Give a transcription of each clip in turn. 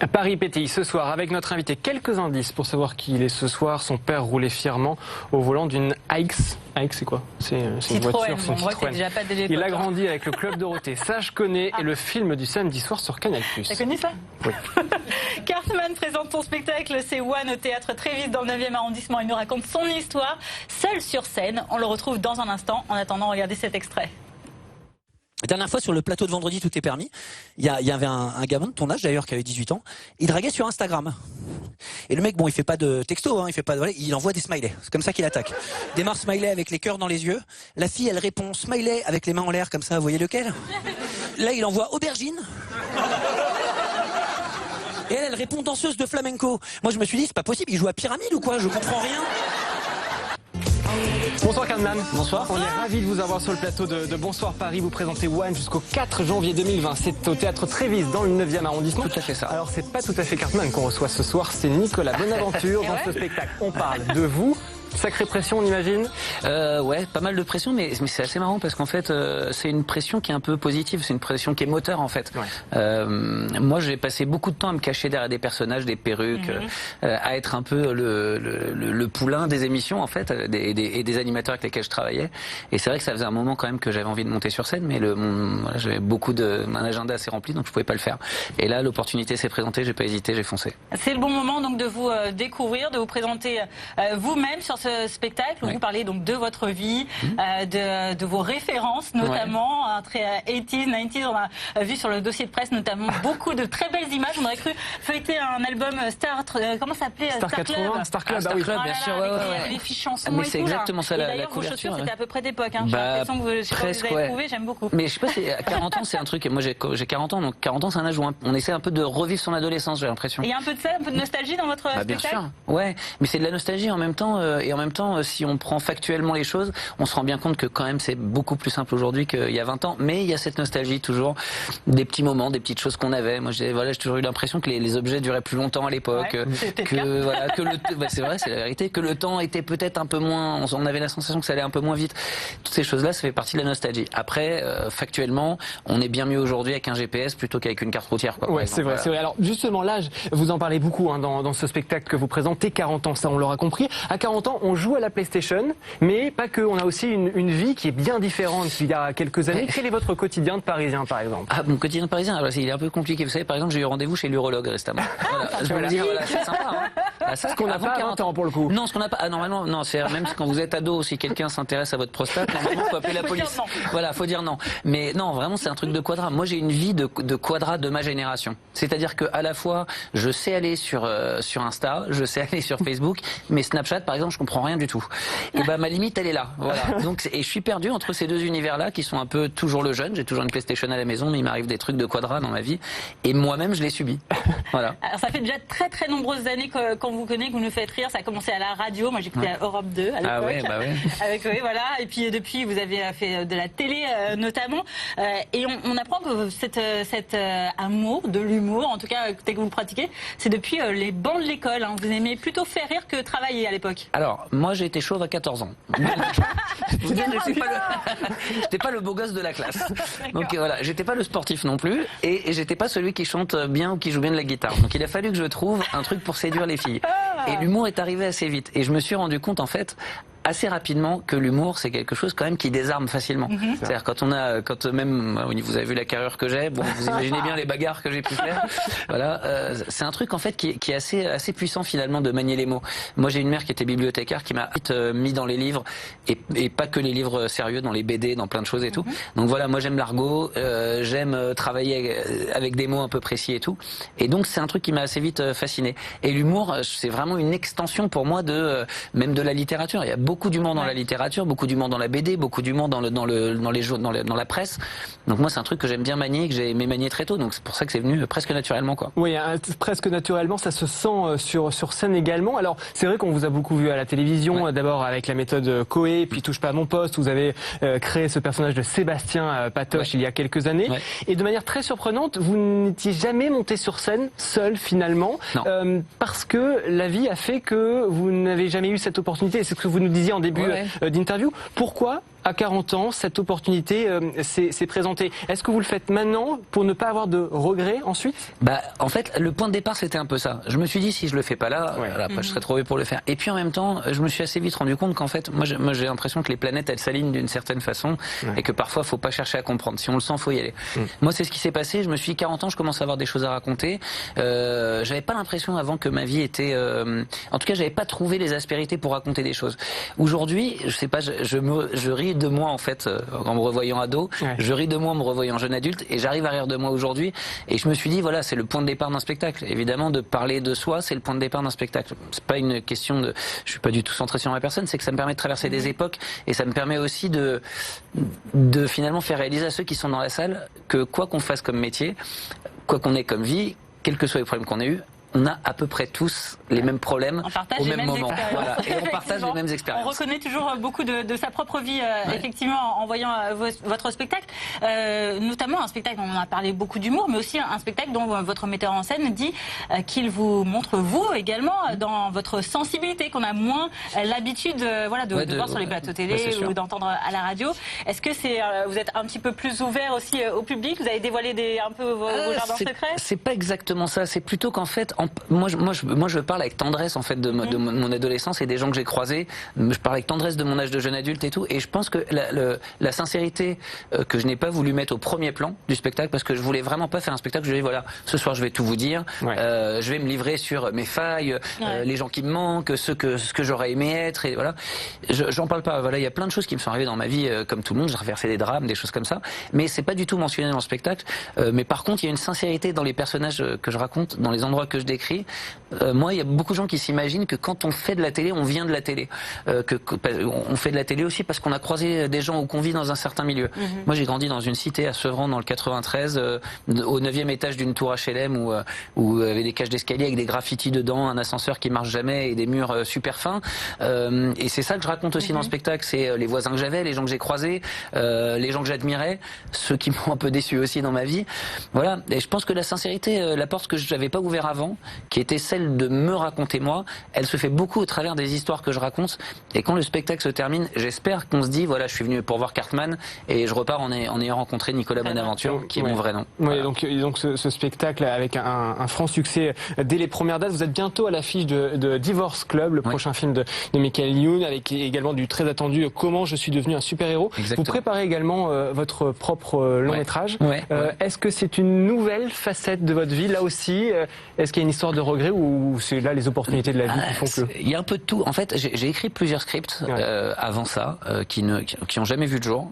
Paris PTI ce soir avec notre invité. Quelques indices pour savoir qui il est ce soir. Son père roulait fièrement au volant d'une AX. AX c'est quoi? C'est une voiture, c'est une Citroën. Déjà pas de Il a grandi avec le Club Dorothée. Ça je connais et le film du samedi soir sur Canal+. T'as connu ça? Oui. Cartman présente son spectacle, c'est One au théâtre Trévis dans le 9e arrondissement. Il nous raconte son histoire, seul sur scène. On le retrouve dans un instant. En attendant, regardez cet extrait. La dernière fois, sur le plateau de Vendredi, tout est permis. Il y avait un gamin de ton âge, d'ailleurs, qui avait 18 ans. Il draguait sur Instagram. Et le mec, bon, il fait pas de texto, hein, il envoie des smileys. C'est comme ça qu'il attaque. Démarre smiley avec les cœurs dans les yeux. La fille, elle répond smiley avec les mains en l'air, comme ça, vous voyez lequel? Là, il envoie aubergine. Et elle répond danseuse de flamenco. Moi, je me suis dit, c'est pas possible, il joue à pyramide ou quoi? Je comprends rien. Bonsoir Cartman. Bonsoir. On est ravis de vous avoir sur le plateau de Bonsoir Paris. Vous présentez One jusqu'au 4 janvier 2020. C'est au théâtre Trévis dans le 9e arrondissement. Tout à fait ça. Alors c'est pas tout à fait Cartman qu'on reçoit ce soir, c'est Nicolas Bonaventure dans ce spectacle. On parle de vous. Sacrée pression, on imagine? Ouais, pas mal de pression, mais c'est assez marrant parce qu'en fait, c'est une pression qui est un peu positive, c'est une pression qui est moteur en fait. Ouais. Moi, j'ai passé beaucoup de temps à me cacher derrière des personnages, des perruques, à être un peu le poulain des émissions en fait, et des animateurs avec lesquels je travaillais. Et c'est vrai que ça faisait un moment quand même que j'avais envie de monter sur scène, mais voilà, j'avais un agenda assez rempli, donc je pouvais pas le faire. Et là, l'opportunité s'est présentée, j'ai pas hésité, j'ai foncé. C'est le bon moment donc de vous découvrir, de vous présenter vous-même sur ce spectacle où vous parlez donc de votre vie, de vos références notamment, très 80s, 90s. On a vu sur le dossier de presse notamment beaucoup de très belles images. On aurait cru feuilleter un album comment ça s'appelait? Star 80, Star Club, Star Club, bien sûr. Les fiches chansons mais et c'est tout, exactement ça la vos couverture. Chaussures, c'était à peu près d'époque. Hein. J'ai l'impression que vous avez trouvé, j'aime beaucoup. Mais je sais pas, à 40 ans, c'est un truc. Moi, j'ai 40 ans, donc 40 ans, c'est un âge où on essaie un peu de revivre son adolescence, j'ai l'impression. Et il y a un peu de ça, un peu de nostalgie dans votre spectacle? Bien sûr. Ouais, mais c'est de la nostalgie en même temps. Et en même temps, si on prend factuellement les choses, on se rend bien compte que quand même c'est beaucoup plus simple aujourd'hui qu'il y a 20 ans. Mais il y a cette nostalgie toujours, des petits moments, des petites choses qu'on avait. Moi, j'ai toujours eu l'impression que les objets duraient plus longtemps à l'époque, c'est vrai, c'est la vérité, que le temps était peut-être un peu moins, on avait la sensation que ça allait un peu moins vite. Toutes ces choses-là, ça fait partie de la nostalgie. Après, factuellement, on est bien mieux aujourd'hui avec un GPS plutôt qu'avec une carte routière. Quoi, ouais, c'est vrai, c'est vrai. Alors justement, l'âge, vous en parlez beaucoup hein, dans ce spectacle que vous présentez. 40 ans, ça on l'aura compris. À 40 ans, on joue à la PlayStation, mais pas que. On a aussi une vie qui est bien différente qu'il y a quelques années. Quel est votre quotidien de Parisien, par exemple? Ah, mon quotidien de Parisien, alors, il est un peu compliqué. Vous savez, par exemple, j'ai eu rendez-vous chez l'urologue récemment. Voilà. Je me dis, voilà, c'est sympa. Hein. Ah, ça, ce qu'on n'a pas à 20 ans pour le coup. Non, ce qu'on n'a pas. Ah, normalement, non. C'est même quand vous êtes ado, si quelqu'un s'intéresse à votre prostate, normalement, faut appeler la police. Voilà, faut dire non. Mais non, vraiment, c'est un truc de quadra. Moi, j'ai une vie de quadra de ma génération. C'est-à-dire que à la fois, je sais aller sur Insta, je sais aller sur Facebook, mais Snapchat, par exemple, je comprends rien du tout. Et ben, ma limite, elle est là. Voilà. Donc, et je suis perdu entre ces deux univers-là qui sont un peu toujours le jeune. J'ai toujours une PlayStation à la maison, mais il m'arrive des trucs de quadra dans ma vie. Et moi-même, je les subis. Voilà. Alors, ça fait déjà très nombreuses années qu'on vous connaît, que vous nous faites rire. Ça a commencé à la radio. Moi, j'écoutais à Europe 2 à l'époque. Ah ouais, bah ouais. Avec, oui, voilà. Et puis, depuis, vous avez fait de la télé, notamment. Et on apprend que cet amour de l'humour, en tout cas, dès que vous le pratiquez, c'est depuis les bancs de l'école. Hein. Vous aimez plutôt faire rire que travailler à l'époque. Alors, moi, j'ai été chauve à 14 ans. J'étais pas le beau gosse de la classe. Donc voilà, j'étais pas le sportif non plus, et j'étais pas celui qui chante bien ou qui joue bien de la guitare. Donc il a fallu que je trouve un truc pour séduire les filles. Et l'humour est arrivé assez vite. Et je me suis rendu compte en fait assez rapidement que l'humour c'est quelque chose quand même qui désarme facilement. C'est-à-dire quand même vous avez vu la carrure que j'ai, bon vous imaginez bien les bagarres que j'ai pu faire. Voilà, c'est un truc en fait qui est assez puissant finalement de manier les mots. Moi j'ai une mère qui était bibliothécaire qui m'a mis dans les livres et pas que les livres sérieux, dans les BD, dans plein de choses et tout. Donc voilà, moi j'aime l'argot, j'aime travailler avec des mots un peu précis et tout. Et donc c'est un truc qui m'a assez vite fasciné. Et l'humour c'est vraiment une extension pour moi même de la littérature. Il y a beaucoup d'humour dans la littérature, beaucoup d'humour dans la BD, beaucoup d'humour dans la presse. Donc moi c'est un truc que j'aime bien manier, que j'ai aimé manier très tôt. Donc c'est pour ça que c'est venu presque naturellement quoi. Oui, presque naturellement, ça se sent sur scène également. Alors c'est vrai qu'on vous a beaucoup vu à la télévision, d'abord avec la méthode Coé, puis Touche pas à mon poste. Vous avez créé ce personnage de Sébastien Patoche il y a quelques années. Et de manière très surprenante, vous n'étiez jamais monté sur scène seul finalement, parce que la vie a fait que vous n'avez jamais eu cette opportunité. C'est ce que vous nous disiez en début d'interview. Pourquoi à 40 ans, cette opportunité s'est présentée. Est-ce que vous le faites maintenant pour ne pas avoir de regrets ensuite? En fait, le point de départ, c'était un peu ça. Je me suis dit, si je le fais pas là, je serais trop vieux pour le faire. Et puis en même temps, je me suis assez vite rendu compte qu'en fait, moi j'ai l'impression que les planètes, elles s'alignent d'une certaine façon et que parfois, faut pas chercher à comprendre. Si on le sent, faut y aller. Moi, c'est ce qui s'est passé. Je me suis dit, 40 ans, je commence à avoir des choses à raconter. J'avais pas l'impression avant que ma vie était... En tout cas, j'avais pas trouvé les aspérités pour raconter des choses. Aujourd'hui, je sais pas, je ris de moi en fait en me revoyant ado, je ris de moi en me revoyant jeune adulte et j'arrive à rire de moi aujourd'hui et je me suis dit voilà, c'est le point de départ d'un spectacle. Évidemment, de parler de soi, c'est le point de départ d'un spectacle. C'est pas une question de, je suis pas du tout centré sur ma personne, c'est que ça me permet de traverser des époques et ça me permet aussi de finalement faire réaliser à ceux qui sont dans la salle que quoi qu'on fasse comme métier, quoi qu'on ait comme vie, quels que soient les problèmes qu'on ait eus, on a à peu près tous les mêmes problèmes au même moment. Voilà. Et on partage les mêmes expériences. On reconnaît toujours beaucoup de sa propre vie, effectivement, en voyant votre spectacle. Notamment un spectacle dont on a parlé beaucoup d'humour, mais aussi un spectacle dont votre metteur en scène dit qu'il vous montre, vous également, dans votre sensibilité, qu'on a moins l'habitude de voir sur les plateaux télé ou d'entendre à la radio. Est-ce que vous êtes un petit peu plus ouvert aussi au public? Vous avez dévoilé un peu vos jardins secrets? C'est pas exactement ça. C'est plutôt qu'en fait, moi je parle avec tendresse en fait de mon adolescence et des gens que j'ai croisés. Je parle avec tendresse de mon âge de jeune adulte et tout. Et je pense que la sincérité que je n'ai pas voulu mettre au premier plan du spectacle, parce que je voulais vraiment pas faire un spectacle. Je dis voilà, ce soir je vais tout vous dire. Je vais me livrer sur mes failles, les gens qui me manquent, ce que j'aurais aimé être. Et voilà, j'en parle pas. Voilà, il y a plein de choses qui me sont arrivées dans ma vie, comme tout le monde. J'ai traversé des drames, des choses comme ça. Mais c'est pas du tout mentionné dans le spectacle. Mais par contre, il y a une sincérité dans les personnages que je raconte, dans les endroits que je décrit. Moi, il y a beaucoup de gens qui s'imaginent que quand on fait de la télé, on vient de la télé. On fait de la télé aussi parce qu'on a croisé des gens ou qu'on vit dans un certain milieu. Moi, j'ai grandi dans une cité à Sevran, dans le 93, au 9e étage d'une tour HLM où il y avait des cages d'escalier avec des graffitis dedans, un ascenseur qui marche jamais et des murs super fins. Et c'est ça que je raconte aussi dans le spectacle. C'est les voisins que j'avais, les gens que j'ai croisés, les gens que j'admirais, ceux qui m'ont un peu déçu aussi dans ma vie. Voilà. Et je pense que la sincérité, la porte que je n'avais pas ouverte avant, qui était celle de me raconter moi, elle se fait beaucoup au travers des histoires que je raconte. Et quand le spectacle se termine, j'espère qu'on se dit voilà, je suis venu pour voir Cartman et je repars en ayant rencontré Nicolas Bonaventure, qui est mon vrai nom. Voilà. Donc ce spectacle avec un franc succès dès les premières dates. Vous êtes bientôt à l'affiche de Divorce Club, le prochain film de Michael Youn, avec également du très attendu Comment je suis devenu un super-héros. Vous préparez également votre propre long métrage. Est-ce que c'est une nouvelle facette de votre vie là aussi? Est-ce qu'il y a une histoire de regret ou c'est là les opportunités de la vie qui font que... Il y a un peu de tout. En fait, j'ai écrit plusieurs scripts avant ça qui ont jamais vu de jour.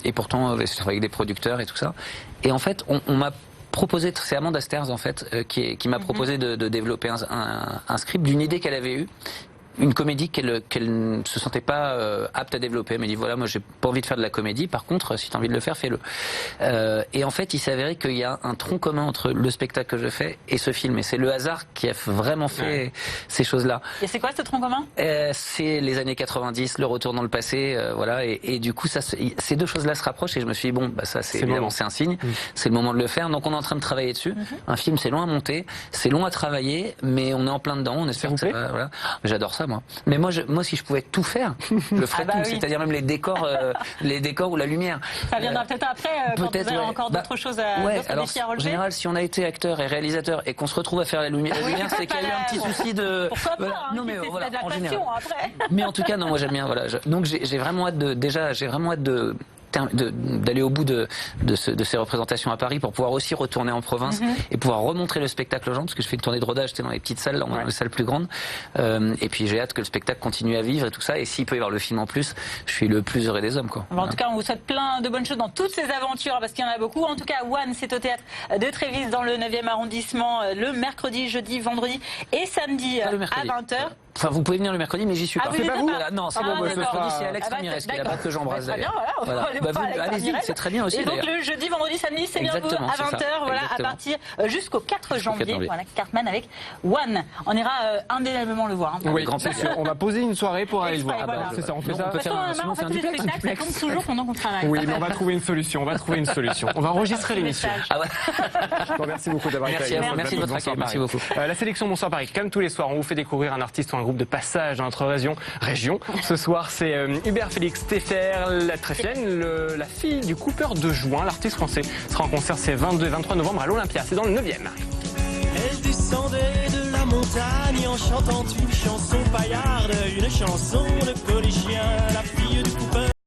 Et pourtant, je travaille avec des producteurs et tout ça. Et en fait, on m'a proposé, c'est Amanda Sters en fait, qui m'a proposé de développer un script d'une idée qu'elle avait eue. Une comédie qu'elle ne se sentait pas apte à développer. Elle m'a dit voilà, moi j'ai pas envie de faire de la comédie, par contre si tu as envie de le faire, fais-le. Et en fait il s'avérait qu'il y a un tronc commun entre le spectacle que je fais et ce film, et c'est le hasard qui a vraiment fait ces choses-là. Et c'est quoi ce tronc commun? C'est les années 90, le retour dans le passé, voilà, et du coup ces deux choses-là se rapprochent et je me suis dit bon bah ça c'est évidemment c'est un signe, c'est le moment de le faire, donc on est en train de travailler dessus. Un film c'est long à monter, c'est long à travailler, mais on est en plein dedans, on espère que ça va, voilà. J'adore ça moi. Mais moi si je pouvais tout faire, je ferais tout, c'est-à-dire même les décors ou la lumière. Ça viendra peut-être après, quand vous avez encore d'autres choses d'autres défis à relever. En général, si on a été acteur et réalisateur et qu'on se retrouve à faire la lumière, c'est qu'il y a eu un petit souci de... Pourquoi pas, non, mais voilà, de la passion après. Mais en tout cas, non, moi j'aime bien, voilà. Donc j'ai vraiment hâte d'aller au bout de ces représentations à Paris pour pouvoir aussi retourner en province et pouvoir remontrer le spectacle aux gens, parce que je fais une tournée de rodage, j'étais dans les petites salles, dans les salles plus grandes, et puis j'ai hâte que le spectacle continue à vivre et tout ça, et s'il peut y avoir le film en plus, je suis le plus heureux des hommes, quoi. En tout cas, on vous souhaite plein de bonnes choses dans toutes ces aventures, parce qu'il y en a beaucoup. En tout cas, One, c'est au théâtre de Trévise dans le 9e arrondissement, le mercredi, jeudi, vendredi et samedi à 20h. Enfin, vous pouvez venir le mercedi, mais j'y suis pas. C'est pas vous? Non, c'est le mercredi, c'est Alex Ramirez, qui est là-bas que j'embrasse d'ailleurs. Allez-y, c'est très bien aussi. Et donc le jeudi, vendredi, samedi, c'est bien vous, à 20h, voilà, à partir jusqu'au 4 janvier. Voilà, Cartman avec One. On ira indéniablement le voir. Oui, grand plaisir. On va poser une soirée pour aller le voir. C'est ça, on fait ça. On fait un duplex. Ça compte toujours pendant qu'on travaille. Oui, mais on va trouver une solution. On va enregistrer l'émission. Merci beaucoup d'avoir été avec nous. Merci de votre accueil. Merci beaucoup. La sélection Bonsoir Paris, comme tous les soirs, on vous fait découvrir un artiste ou un groupe de passage dans notre région. Ce soir, c'est Hubert Félix Teffer, la Tréfienne, la fille du coupeur de joint. L'artiste français sera en concert ces 22 et 23 novembre à l'Olympia. C'est dans le 9e. Elle descendait de la montagne en chantant une chanson paillarde, une chanson de collégien.